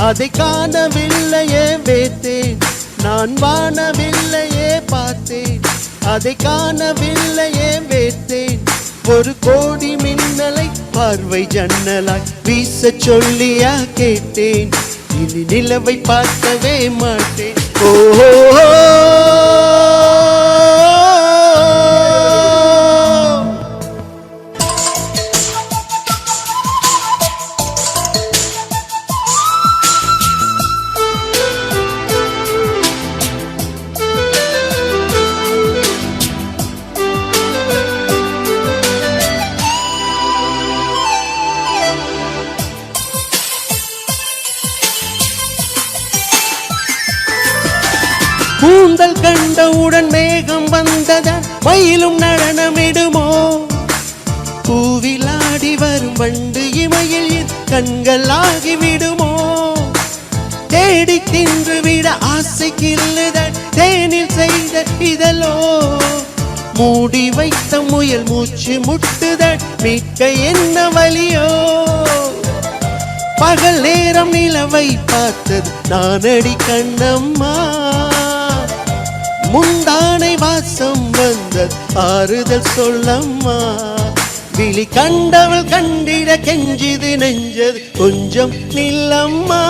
அதை காணவில்லையே வேத்தேன், நான் வானவில்லையே பார்த்தேன். அதை காணவில்லையே வேத்தேன், ஒரு கோடி மின்னலை பார்வை ஜன்னலாய் வீச சொல்லியா கேட்டேன். இனி நிலவை பார்க்கவே மாட்டேன். ஓஹோ கூந்தல் கண்டவுடன் மேகம் வந்ததா, மயிலும் நடனமிடுமோ? பூவிலாடி வரும் வண்டு இமையில் கண்கள் ஆகிவிடுமோ? தேடி தின்று விட ஆசை கில்லுதல் தேனில் செய்த இதழோ? மூடி வைத்த முயல் மூச்சு முட்டுதல் மீட்க என்ன வலியோ? பகல் நேரம் நிலவை பார்த்தது நானடி கண்ணம்மா, முந்தானை வாசம் வந்தது ஆறுதல் சொல்லம்மா. விழி கண்டவள் கண்டிட கெஞ்சிது நெஞ்சது கொஞ்சம் நில்லம்மா.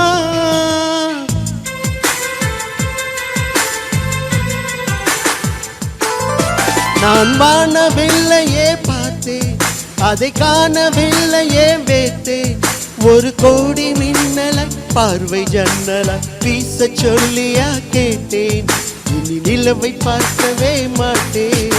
நான் வானவில்லையே பார்த்தேன், அதை காணவில்லையே வேத்தேன், ஒரு கோடி மின்னலை பார்வை ஜன்னலை வீச சொல்லியா கேட்டேன். இனி நிலவை பார்க்கவே மாட்டேன்.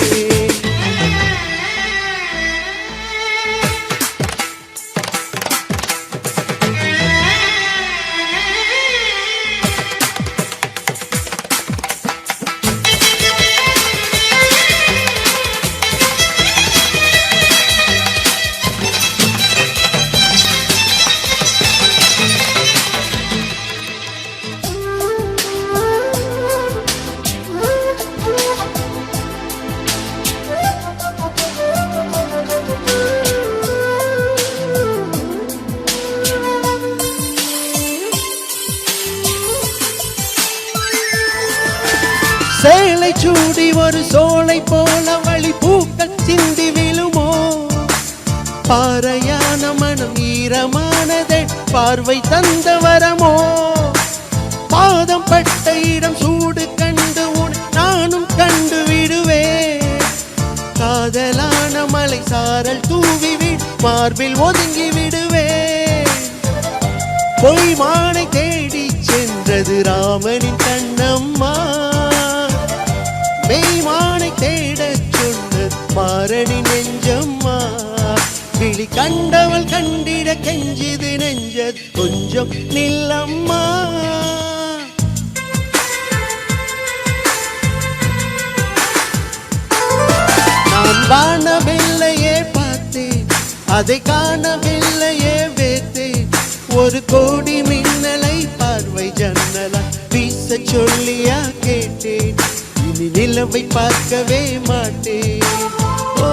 சேலை சூடி ஒரு சோலை போல வழி பூக்கள் சிந்தி விழுமோ? பாறையான மனம் ஈரமானதை பார்வை தந்த வரமோ? பாதம் பட்ட இடம் சூடு கண்டு நானும் கண்டு விடுவேன். காதலான மலை சாரல் தூவி மார்பில் ஒதுங்கி விடுவேன். பொய் மானை தேடி சென்றது ராமனின் கண்ணம்மா, மெய்மானை தேட சொன்ன மாரணி நெஞ்சம்மா. விழி கண்டவள் கண்டிட கெஞ்சிது நெஞ்சது கொஞ்சம் நில்லம்மா. நான் வானவில்லையே பார்த்தேன், அதை காணவில்லையே வேத்தேன், ஒரு கோடி மின்னலை பார்வை ஜன்னலா வீச சொல்லியா கேட்டேன். இனி நிலவை பார்க்கவே மாட்டேன். ஓ